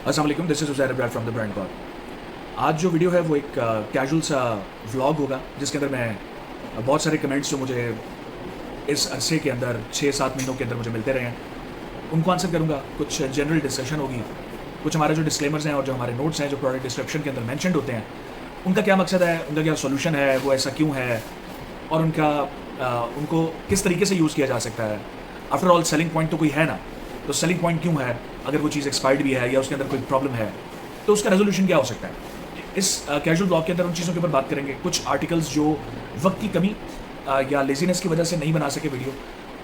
अस्सलाम वालेकुम, this is Uzair Ibrar from the brand God. आज जो वीडियो है वो एक कैजुअल सा व्लॉग होगा जिसके अंदर मैं बहुत सारे कमेंट्स जो मुझे इस अरसे के अंदर 6-7 महीनों के अंदर मुझे मिलते रहे हैं उनको आंसर करूँगा। कुछ जनरल डिस्कशन होगी, कुछ हमारे जो डिस्क्लेमर्स हैं और जो हमारे नोट्स हैं जो प्रोडक्ट डिस्क्रिप्शन के अंदर मैंशनड होते हैं उनका क्या मकसद है, उनका क्या सोल्यूशन है, वो ऐसा क्यों है और उनको किस तरीके से यूज़ किया जा सकता है। आफ्टर ऑल सेलिंग पॉइंट तो कोई है ना, तो सेलिंग पॉइंट क्यों है, अगर वो चीज़ एक्सपायर्ड भी है या उसके अंदर कोई प्रॉब्लम है तो उसका रेजोल्यूशन क्या हो सकता है। इस कैजुअल ब्लॉग के अंदर उन चीज़ों के ऊपर बात करेंगे। कुछ आर्टिकल्स जो वक्त की कमी या लेजीनेस की वजह से नहीं बना सके वीडियो,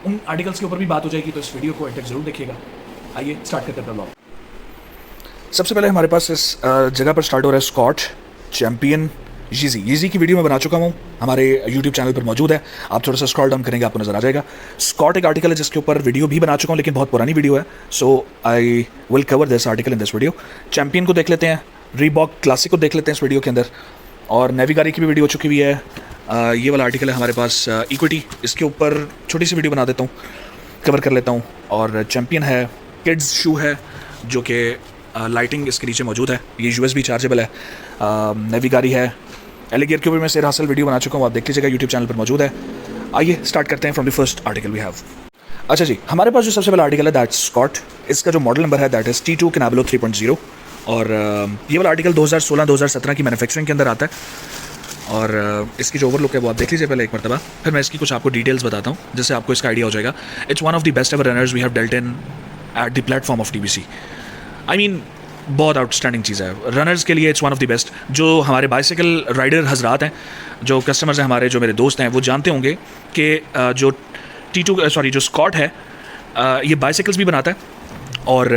उन आर्टिकल्स के ऊपर भी बात हो जाएगी, तो इस वीडियो को एंड तक जरूर देखिएगा। आइए स्टार्ट करते हैं ब्लॉग। सबसे पहले हमारे पास इस जगह पर स्टार्ट हो रहा है स्कॉट चैम्पियन यीज़ी की वीडियो मैं बना चुका हूँ, हमारे यूट्यूब चैनल पर मौजूद है। आप थोड़ा सा स्क्रॉल डाउन करेंगे आपको नज़र आ जाएगा। स्कॉट एक आर्टिकल है जिसके ऊपर वीडियो भी बना चुका हूँ, लेकिन बहुत पुरानी वीडियो है, so I will cover this article in this video. Champion को देख लेते हैं, रीबॉक क्लासिक को देख लेते हैं इस वीडियो के अंदर, और नेविगारी की भी वीडियो हो चुकी हुई है। ये वाला आर्टिकल है हमारे पास इक्विटी, इसके ऊपर छोटी सी वीडियो बना देता हूँ, कवर कर लेता हूँ। और चैम्पियन है, किड्स शू है जो कि लाइटिंग इसके नीचे मौजूद है, ये USB चार्जेबल है। नेविगारी है, एलिगियर के ऊपर मैं शेर हासिल वीडियो बना चुका हूँ, आप देख लीजिएगा, यूट्यूब चैनल पर मौजूद है। आइए स्टार्ट करते हैं from the first article we have. अच्छा जी, हमारे पास जो सबसे पहला आर्टिकल है दैट स्कॉट, इसका जो मॉडल नंबर है दैट इज़ T2 Canablo 3.0, और ये वाला आर्टिकल 2016-2017 की मैन्युफैक्चरिंग के अंदर आता है। और इसकी जो ओवरलुक है वो आप देख लीजिए पहले एक मरतबा, फिर मैं इसकी कुछ आपको डिटेल्स बताता हूँ जिससे आपको इसका आइडिया हो जाएगा। It's one of the best ever runners we have dealt in at the platform of TBC। I mean बहुत आउटस्टैंडिंग चीज़ है रनर्स के लिए, it's one of the best. जो हमारे बाइसिकल राइडर हजरात हैं, जो कस्टमर्स हैं हमारे, जो मेरे दोस्त हैं, वो जानते होंगे कि जो स्कॉट है ये बाइसिकल्स भी बनाता है और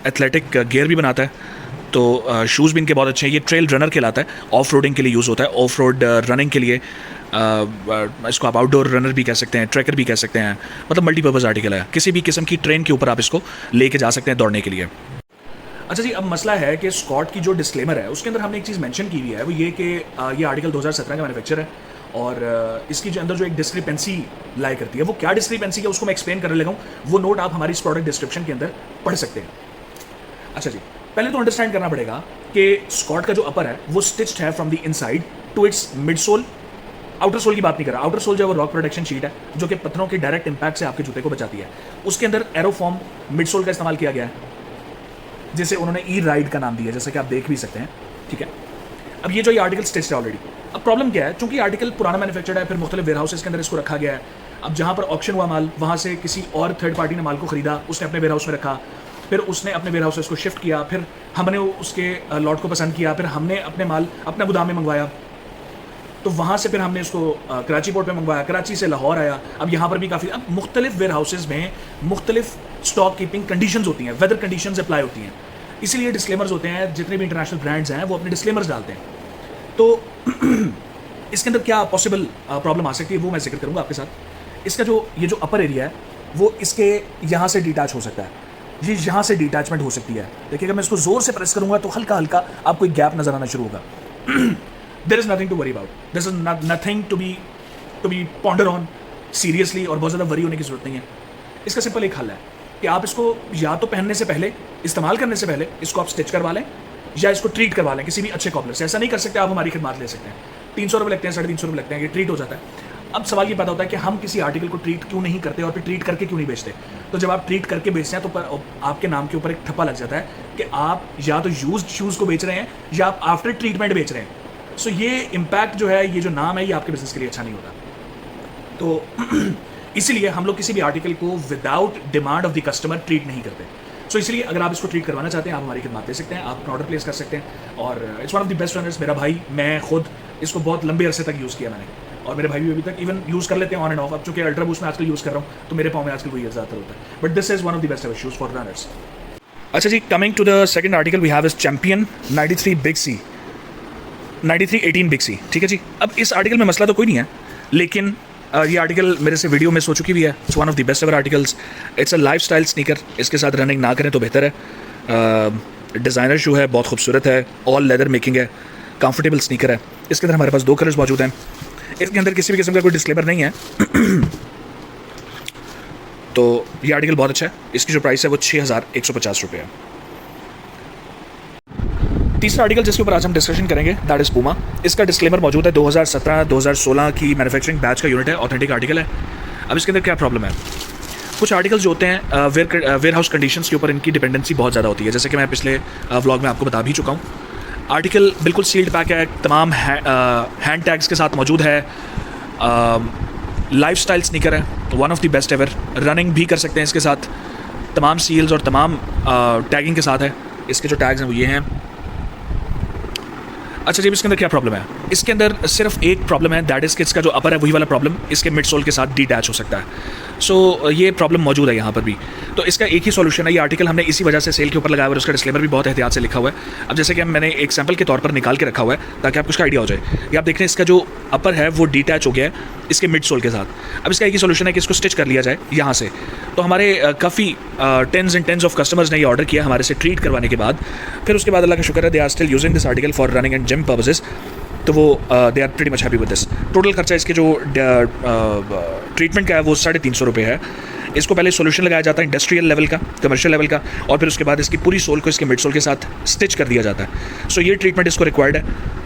एथलेटिक गियर भी बनाता है। तो शूज़ भी इनके बहुत अच्छे हैं। ये ट्रेल रनर कहलाता है, ऑफ रोडिंग के लिए यूज़ होता है, ऑफ रोड रनिंग के लिए। इसको आप आउटडोर रनर भी कह सकते हैं, ट्रैकर भी कह सकते हैं, मतलब मल्टीपर्पज़ आर्टिकल है। किसी भी किस्म की ट्रेन के ऊपर आप इसको लेके जा सकते हैं दौड़ने के लिए। अच्छा जी, अब मसला है कि स्कॉट की जो डिस्क्लेमर है उसके अंदर हमने एक चीज़ मेंशन की हुई है, वो ये कि ये आर्टिकल 2017 का मैन्युफैक्चर है और इसकी जो अंदर जो एक डिस्क्रिपेंसी लाई करती है, वो क्या डिस्क्रिपेंसी है उसको मैं एक्सप्लेन करने लगा हूँ। वो नोट आप हमारी इस प्रोडक्ट डिस्क्रिप्शन के अंदर पढ़ सकते हैं। अच्छा जी, पहले तो अंडरस्टैंड करना पड़ेगा कि स्कॉट का जो अपर है वो स्टिच्ड है from the inside to its midsole. Outer sole की बात नहीं कर रहा। आउटर सोल जो है वो रॉक प्रोटेक्शन शीट है जो कि पत्थरों के डायरेक्ट इंपैक्ट से आपके जूते को बचाती है। उसके अंदर एरोफॉर्म मिड सोल का इस्तेमाल किया गया है जिसे उन्होंने ई राइड का नाम दिया, जैसा कि आप देख भी सकते हैं। ठीक है, अब ये जो ये आर्टिकल स्टिच्ड है ऑलरेडी। अब प्रॉब्लम क्या है, चूंकि आर्टिकल पुराना मैन्युफैक्चर्ड है, फिर मुख्तलिफ वेयर हाउसेस के अंदर इसको रखा गया है। अब जहाँ पर ऑक्शन हुआ माल, वहाँ से किसी और थर्ड पार्टी ने माल को खरीदा, उसने अपने वेयर हाउस में रखा, फिर उसने अपने वेयर हाउस से उसको शिफ्ट किया, फिर हमने उसके लॉट को पसंद किया, फिर हमने अपने माल अपना गोदाम में मंगवाया, तो वहाँ से फिर हमने इसको कराची पोर्ट में मंगवाया, कराची से लाहौर आया। अब यहाँ पर भी काफ़ी, अब मुख्तलिफ वेयर हाउसेज में मुख्तलिफ स्टॉक कीपिंग कंडीशंस होती हैं, वेदर कंडीशंस अप्लाई होती हैं, इसीलिए डिस्क्लेमर्स होते हैं। जितने भी इंटरनेशनल ब्रांड्स हैं वो अपने डिस्क्लेमर्स डालते हैं। तो इसके अंदर क्या पॉसिबल प्रॉब्लम आ सकती है वो मैं जिक्र करूँगा आपके साथ। इसका जो ये जो अपर एरिया है वो इसके यहाँ से डिटैच हो सकता है, ये यहाँ से डिटैचमेंट हो सकती है। देखिए, अगर मैं इसको ज़ोर से प्रेस करूँगा तो हल्का हल्का आपको एक गैप नज़र आना शुरू होगा। There is nothing to worry about, this is nothing to be ponder on seriously, और बहुत ज़्यादा वरी होने की ज़रूरत नहीं है। इसका सिंपल एक हल है कि आप इसको या तो पहनने से पहले, इस्तेमाल करने से पहले इसको आप स्टिच करवा लें या इसको ट्रीट करवा लें किसी भी अच्छे कॉपलर से। ऐसा नहीं कर सकते, आप हमारी खिदमत ले सकते हैं। 300 रुपये लगते हैं, 350 रुपये लगते हैं, ये ट्रीट हो जाता है। अब सवाल ये पैदा होता है कि हम किसी आर्टिकल को ट्रीट क्यों नहीं करते और फिर ट्रीट करके क्यों नहीं बेचते। तो जब आप ट्रीट करके बेचते हैं तो आपके नाम के ऊपर एक ठप्पा लग जाता है कि आप या तो यूज्ड शूज़ को बेच रहे हैं या आप आफ्टर ट्रीटमेंट बेच रहे हैं। सो ये इम्पैक्ट जो है, ये जो नाम है, ये आपके बिजनेस के लिए अच्छा नहीं होता। तो इसीलिए हम लोग किसी भी आर्टिकल को without demand of the customer treat नहीं करते। सो इसलिए अगर आप इसको ट्रीट करवाना चाहते हैं, आप हमारी खिदमत ले सकते हैं, आप ऑर्डर प्लेस कर सकते हैं। और it's one of the best runners. मेरा भाई, मैं खुद इसको बहुत लंबे अरसे तक यूज़ किया मैंने, और मेरे भाई भी अभी तक इवन यूज़ कर लेते हैं ऑन एंड ऑफ। अब चूँकि अल्ट्रा बूस्ट में आजकल यूज़ कर रहा हूँ तो मेरे पाँव में आजकल वही ज़्यादातर होता है, but this is one of the best ever shoes for runners. अच्छा जी, coming to the second article we have is champion 93 big C, 9318 big C. ठीक है जी, अब इस आर्टिकल में मसला तो कोई नहीं है, लेकिन ये आर्टिकल मेरे से वीडियो में सो चुकी हुई है। It's one of the best ever articles. It's a life style sneaker, इसके साथ रनिंग ना करें तो बेहतर है। डिज़ाइनर शू है, बहुत खूबसूरत है, ऑल लेदर मेकिंग है, कंफर्टेबल स्नीकर है। इसके अंदर हमारे पास 2 कलर्स मौजूद हैं। इसके अंदर किसी भी किस्म का कोई डिस्क्लेमर नहीं है। तो ये आर्टिकल बहुत अच्छा है। इसकी जो प्राइस है वो 6150 रुपये है। तीसरा आर्टिकल जिसके ऊपर आज हम डिस्कशन करेंगे दैट इज़ पूमा। इसका डिस्क्लेमर मौजूद है, 2017-2016 की मैन्युफैक्चरिंग बैच का यूनिट है, ऑथेंटिक आर्टिकल है। अब इसके अंदर क्या प्रॉब्लम है, कुछ आर्टिकल्स जो होते हैं वेयर हाउस कंडीशंस के ऊपर इनकी डिपेंडेंसी बहुत ज़्यादा होती है, जैसे कि मैं पिछले व्लॉग में आपको बता भी चुका हूँ। आर्टिकल बिल्कुल सील्ड पैक है, तमाम हैंड टैग्स के साथ मौजूद है, लाइफ स्टाइल स्नीकर है, one of the best ever, running भी कर सकते हैं इसके साथ, तमाम सील्स और तमाम टैगिंग के साथ है। इसके जो टैग्स हैं वो ये हैं। अच्छा जी, इसके अंदर क्या प्रॉब्लम है, इसके अंदर सिर्फ एक प्रॉब्लम है, दैट इज़ कि इसका जो अपर है वही वाला प्रॉब्लम इसके मिड सोल के साथ डिटैच हो सकता है। सो ये प्रॉब्लम मौजूद है यहाँ पर भी। तो इसका एक ही सॉल्यूशन है, ये आर्टिकल हमने इसी वजह से सेल के ऊपर लगाया हुआ है, उसका डिस्क्लेमर भी बहुत एहतियात से लिखा हुआ है। अब जैसे कि मैंने एक सैम्पल के तौर पर निकाल के रखा हुआ है ताकि आपको उसका आइडिया हो जाए। ये आप देख रहे हैं इसका जो अपर है वो डिटैच हो गया है इसके मिड सोल के साथ। अब इसका एक ही सॉल्यूशन है कि इसको स्टिच कर लिया जाए यहाँ से। तो हमारे काफ़ी tens and tens of customers ने ये ऑर्डर किया हमारे से ट्रीट करवाने के बाद। फिर उसके बाद अल्लाह का शुक्र है, they are still using this article for running and gym purposes. तो वो they are pretty much happy with this. Total खर्चा इसके जो ट्रीटमेंट का है वो 350 रुपये है। इसको पहले सॉल्यूशन लगाया जाता है इंडस्ट्रियल लेवल का, कमर्शियल लेवल का, और फिर उसके बाद इसकी पूरी सोल को इसके मिड सोल के साथ स्टिच कर दिया जाता है। सो ये ट्रीटमेंट इसको रिक्वायर्ड है।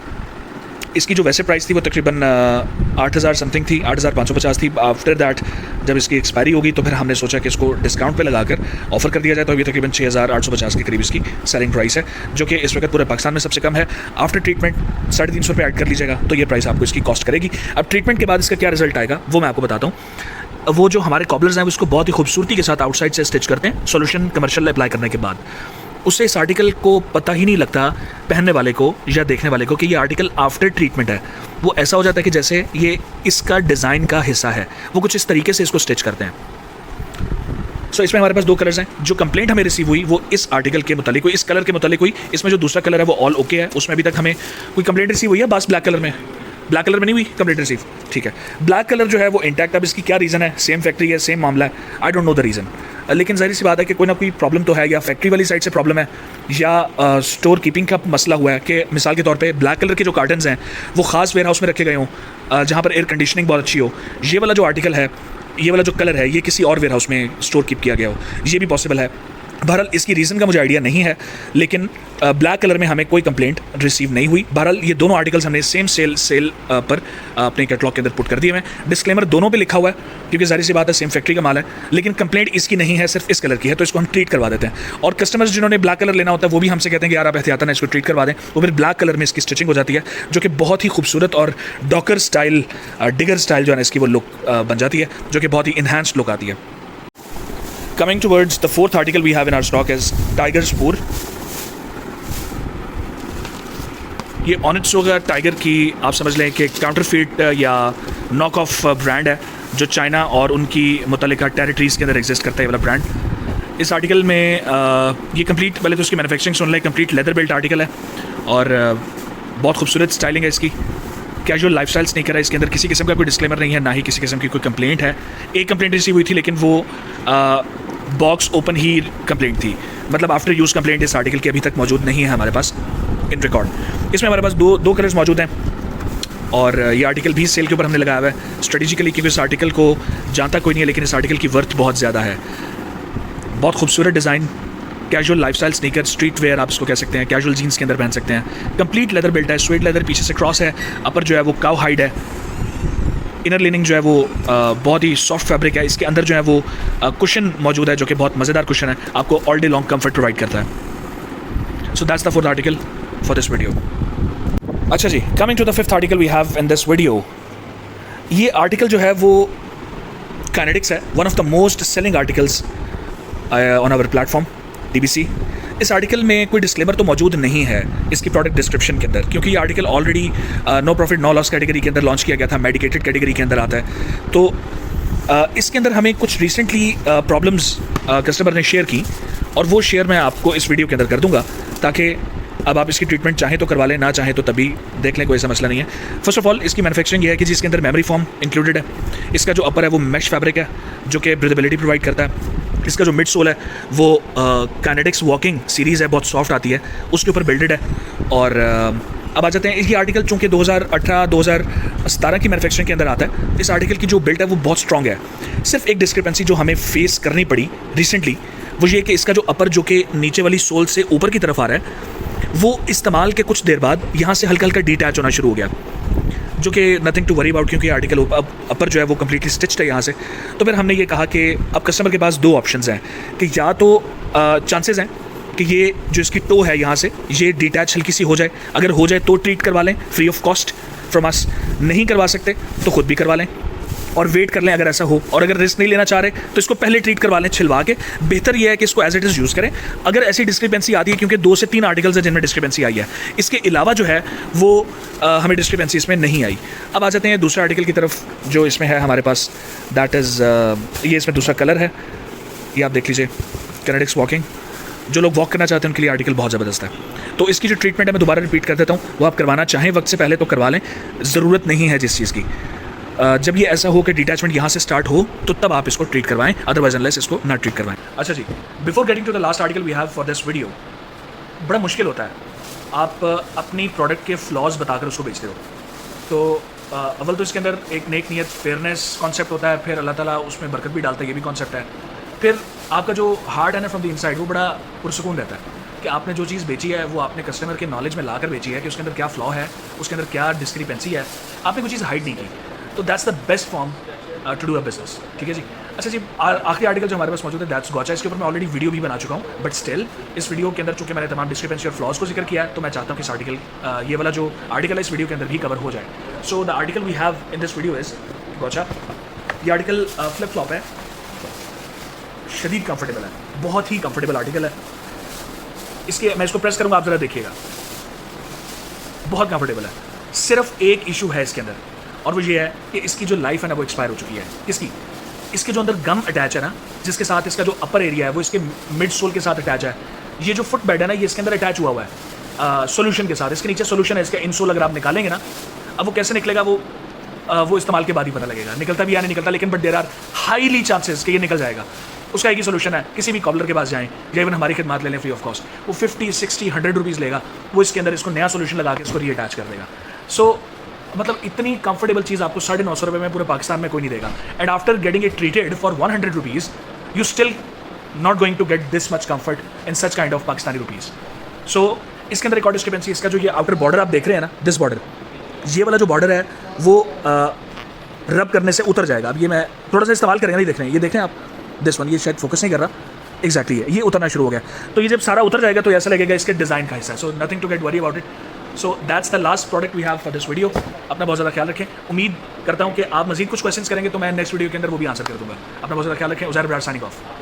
इसकी जो वैसे प्राइस थी वो तकरीबन 8,000 समथिंग थी, 8,550 थी। आफ्टर दैट जब इसकी एक्सपायरी होगी तो फिर हमने सोचा कि इसको डिस्काउंट पे लगाकर ऑफर कर दिया जाए। तो अभी तकरीबन 6,850 के करीब इसकी सेलिंग प्राइस है, जो कि इस वक्त पूरे पाकिस्तान में सबसे कम है। आफ्टर ट्रीटमेंट 350 रुपये ऐड कर लीजिएगा तो ये प्राइस आपको इसकी कॉस्ट करेगी। अब ट्रीटमेंट के बाद इसका क्या रिजल्ट आएगा वो मैं आपको बताता हूँ। वो जो हमारे कॉबलर्स हैं वो इसको बहुत ही खूबसूरती के साथ आउटसाइड से स्टिच करते हैं सॉल्यूशन कमर्शियल अप्लाई करने के बाद। उससे इस आर्टिकल को पता ही नहीं लगता पहनने वाले को या देखने वाले को कि ये आर्टिकल आफ्टर ट्रीटमेंट है। वो ऐसा हो जाता है कि जैसे ये इसका डिज़ाइन का हिस्सा है। वो कुछ इस तरीके से इसको स्टिच करते हैं। सो इसमें हमारे पास 2 कलर्स हैं। जो कंप्लेंट हमें रिसीव हुई वो इस आर्टिकल के मुतालिक हुई, इस कलर के मुतालिक हुई। इसमें जो दूसरा कलर है वो ऑल ओके है, उसमें अभी तक हमें कोई कंप्लेंट रिसीव हुई है, बस ब्लैक कलर में नहीं हुई कंप्लेंट रिसीव। ठीक है, ब्लैक कलर जो है वो इंटैक्ट। अब इसकी क्या रीज़न है, सेम फैक्ट्री है, सेम मामला है, I don't know the reason. लेकिन जाहिर सी बात है कि कोई ना कोई प्रॉब्लम तो है, या फैक्ट्री वाली साइड से प्रॉब्लम है या स्टोर कीपिंग का मसला हुआ है कि मिसाल के तौर पे ब्लैक कलर के जो कार्टन्स हैं वो ख़ास वेयर हाउस में रखे गए हों जहाँ पर एयर कंडीशनिंग बहुत अच्छी हो। ये वाला जो आर्टिकल है, ये वाला जो कलर है, ये किसी और वेयर हाउस में स्टोर कीप किया गया हो, ये भी पॉसिबल है। बहरहाल इसकी रीज़न का मुझे आइडिया नहीं है, लेकिन ब्लैक कलर में हमें कोई कंप्लेंट रिसीव नहीं हुई। बहरहाल ये दोनों आर्टिकल्स हमने सेम सेल पर अपने कैटलॉग के अंदर पुट कर दिए हैं। डिस्क्लेमर दोनों पे लिखा हुआ है क्योंकि जाहिर सी बात है सेम फैक्ट्री का माल है, लेकिन कंप्लेंट इसकी नहीं है, सिर्फ इस कलर की है। तो इसको हम ट्रीट करवा देते हैं। और कस्टमर्स जिन्होंने ब्लैक कलर लेना होता है वो भी हमसे कहते हैं कि यार आप एहतियातन इसको ट्रीट करवा दें। वो फिर ब्लैक कलर में इसकी स्टिचिंग हो जाती है, जो कि बहुत ही खूबसूरत और डॉकर स्टाइल, डिगर स्टाइल जो है इसकी वो लुक बन जाती है, जो कि बहुत ही इन्हांस्ड लुक आती है। Coming towards the 4th article we have in our stock is Tiger Spoor। ये Onitsuka टाइगर की आप समझ लें कि काउंटरफिट या नॉक ऑफ ब्रांड है, जो चाइना और उनकी मुतल्लिका टेरिटरीज़ के अंदर एग्जिस्ट करता है वाला ब्रांड। इस आर्टिकल में ये कंप्लीट, पहले तो उसकी मैन्युफैक्चरिंग सुन लें, कंप्लीट लेदर बेल्ट आर्टिकल है और बहुत खूबसूरत स्टाइलिंग है इसकी। कैजुअल लाइफस्टाइल स्नीकर है, इसके अंदर किसी किस्म का कोई डिस्क्लेमर नहीं है, ना ही किसी किस्म की कोई कंप्लेंट है। एक कंप्लेंट रिसीव हुई थी लेकिन वो बॉक्स ओपन ही कंप्लेंट थी, मतलब आफ्टर यूज़ कंप्लेंट इस आर्टिकल की अभी तक मौजूद नहीं है हमारे पास इन रिकॉर्ड। इसमें हमारे पास दो कलर्स मौजूद हैं और ये आर्टिकल भी सेल के ऊपर हमने लगाया हुआ है स्ट्रेटेजिकली, क्योंकि इस आर्टिकल को जानता कोई नहीं है, लेकिन इस आर्टिकल की वर्थ बहुत ज़्यादा है। बहुत खूबसूरत design, casual lifestyle sneaker, street wear आप इसको कह सकते हैं, कैजुअल जीन्स के अंदर पहन सकते हैं। कंप्लीट लेदर बेल्ट है, स्वेड लेदर, पीछे से क्रॉस है, अपर जो है वो काउ हाइड है, इनर लिनिंग जो है वो बहुत ही सॉफ्ट फैब्रिक है। इसके अंदर जो है वो कुशन मौजूद है, जो कि बहुत मज़ेदार कुशन है, आपको all day long comfort provide करता है। So that's the 4th article for this video. अच्छा जी, coming to the 5th article we have in this video. ये आर्टिकल जो है वो काइनेटिक्स है, one of the most selling articles on our platform DBC। इस आर्टिकल में कोई डिस्क्लेमर तो मौजूद नहीं है इसकी प्रोडक्ट डिस्क्रिप्शन के अंदर, क्योंकि ये article already no profit no loss category के अंदर लॉन्च किया गया था, मेडिकेटेड कैटेगरी के अंदर आता है। तो इसके अंदर हमें कुछ रिसेंटली प्रॉब्लम्स कस्टमर ने शेयर की और वो शेयर मैं आपको इस वीडियो के अंदर कर दूंगा, ताकि अब आप इसकी ट्रीटमेंट चाहें तो करवा लें, ना चाहें तो तभी देख लें, कोई ऐसा मसला नहीं है। फर्स्ट ऑफ ऑल इसकी मैन्युफैक्चरिंग ये है कि जिसके अंदर मेमोरी फॉर्म इंक्लूडेड है। इसका जो अपर है वो मैश फैब्रिक है, जो कि ब्रीदेबिलिटी प्रोवाइड करता है। इसका जो मिड सोल है वो काइनेटिक्स वॉकिंग सीरीज़ है, बहुत सॉफ्ट आती है, उसके ऊपर बिल्डेड है। और अब आ जाते हैं, ये आर्टिकल चूँकि 2018-2017 की मैन्युफैक्चरिंग के अंदर आता है, इस आर्टिकल की जो बिल्ड है वो बहुत स्ट्रॉन्ग है। सिर्फ एक डिस्क्रिपेंसी जो हमें फेस करनी पड़ी रिसेंटली वो ये कि इसका जो अपर, जो कि नीचे वाली सोल से ऊपर की तरफ आ रहा है, वो इस्तेमाल के कुछ देर बाद यहाँ से हल्का हल्का डिटैच होना शुरू हो गया, जो कि नथिंग टू वरी अबाउट, क्योंकि आर्टिकल अब अपर जो है वो कम्प्लीटली स्टिच्ड है यहाँ से। तो फिर हमने ये कहा कि अब कस्टमर के पास दो ऑप्शंस हैं कि या तो चांसेस हैं कि ये जो इसकी टो है यहाँ से ये डिटैच हल्की सी हो जाए, अगर हो जाए तो ट्रीट करवा लें free of cost from us, नहीं करवा सकते तो ख़ुद भी करवा लें और वेट कर लें अगर ऐसा हो, और अगर रिस्क नहीं लेना चाह रहे तो इसको पहले ट्रीट करवा लें छिलवा के। बेहतर यह है कि इसको एज इट इज़ यूज़ करें अगर ऐसी डिस्क्रिपेंसी आती है, क्योंकि 2 से 3 आर्टिकल्स हैं जिनमें डिस्क्रिपेंसी आई है, इसके अलावा जो है वो हमें डिस्क्रिपेंसी इसमें नहीं आई। अब आ जाते हैं दूसरे आर्टिकल की तरफ जो इसमें है हमारे पास, दैट इज़ ये इसमें दूसरा कलर है, ये आप देख लीजिए, कैनेडिक्स वॉकिंग। जो लोग वॉक करना चाहते हैं उनके लिए आर्टिकल बहुत ज़बरदस्त है। तो इसकी जो ट्रीटमेंट है मैं दोबारा रिपीट कर देता हूँ, वो आप करवाना चाहें वक्त से पहले तो करवा लें, ज़रूरत नहीं है जिस चीज़ की। जब ये ऐसा हो कि डिटैचमेंट यहाँ से स्टार्ट हो तो तब आप इसको ट्रीट करवाएं, अदरवाइज अनलेस इसको ना ट्रीट करवाएं। अच्छा जी, before getting to the last article we have for this video, बड़ा मुश्किल होता है आप अपनी प्रोडक्ट के फ्लॉज बताकर उसको बेचते हो। तो अव्वल तो इसके अंदर एक नेक नीयत फेयरनेस कॉन्सेप्ट होता है, फिर अल्लाह ताला उसमें बरकत भी डालता है, ये भी कॉन्सेप्ट है। फिर आपका जो हार्ट है ना फ्रॉम द इनसाइड, वो बड़ा पुरसुकून रहता है कि आपने जो चीज़ बेची है वो आपने कस्टमर के नॉलेज में लाकर बेची है कि उसके अंदर क्या फ्लॉ है, उसके अंदर क्या डिस्क्रिपेंसी है, आपने कोई चीज़ हाइड नहीं की। तो that's the best form to do a business, ठीक है जी। अच्छा जी, आखिरी आर्टिकल जो हमारे पास मौजूद है दैट्स गोचा, इसके ऊपर मैं ऑलरेडी वीडियो भी बना चुका हूँ, बट स्टिल इस वीडियो के अंदर चूँकि मैंने तमाम डिस्क्रिपेंसी और फ्लॉज को जिक्र किया है तो मैं चाहता हूँ कि इस आर्टिकल ये वाला जो आर्टिकल है इस वीडियो के अंदर भी कवर हो जाए। So the article we have in this video is gotcha. ये आर्टिकल फ्लिप फ्लॉप है, शदीद कंफर्टेबल है, बहुत ही कंफर्टेबल आर्टिकल है। इसके मैं इसको प्रेस करूँगा, आप ज़रा देखिएगा, बहुत कंफर्टेबल है। सिर्फ एक इशू है इसके अंदर और वो ये है कि इसकी जो लाइफ है ना वो एक्सपायर हो चुकी है। किसकी? इसके जो अंदर गम अटैच है ना, जिसके साथ इसका जो अपर एरिया है वो इसके मिड सोल के साथ अटैच है। ये जो फुट बेड है ना ये इसके अंदर अटैच हुआ हुआ है सोल्यूशन के साथ। इसके नीचे सोल्यूशन है, इसका इनसोल अगर आप निकालेंगे ना, अब वो कैसे निकलेगा वो इस्तेमाल के बाद ही पता लगेगा, निकलता भी या नहीं निकलता, लेकिन but there are highly chances कि ये निकल जाएगा। उसका एक ही सोल्यूशन है, किसी भी कॉबलर के पास जाएं या इवन हमारी खिदमत ले लें फ्री ऑफ कॉस्ट, वो 50, 60, 100 रुपीज़ लेगा, वो इसके अंदर इसको नया सोल्यूशन लगा के इसको रीअटैच कर देगा। सो मतलब इतनी कंफर्टेबल चीज़ आपको 950 रुपये में पूरे पाकिस्तान में कोई नहीं देगा। And after getting it treated for 100 rupees you still not going to get this much comfort in such kind of Pakistani rupees. So इसके अंदर एक और डिस्क्रिपेंसी, इसका जो ये आउटर बॉर्डर आप देख रहे हैं ना, दिस बॉर्डर, ये वाला जो बॉर्डर है वो रब करने से उतर जाएगा। अब ये मैं थोड़ा सा इस्तेमाल करेंगे, नहीं देख रहे हैं, ये देख रहे हैं आप दिस वन, ये शायद फोकस नहीं कर रहा, एग्जैक्टली है, ये उतरना शुरू हो गया। तो ये जब सारा उतर जाएगा तो ऐसा लगेगा इसके डिज़ाइन का हिस्सा है। So nothing to get worry about it. So that's the last product we have for this video. अपना बहुत ज़्यादा ख्याल रखें, उम्मीद करता हूँ कि आप मजीद कुछ क्वेश्चंस करेंगे तो मैं नेक्स्ट वीडियो के अंदर वो भी आंसर कर दूँगा। अपना बहुत ज़्यादा ख्याल रखें। Uzair Barar signing of.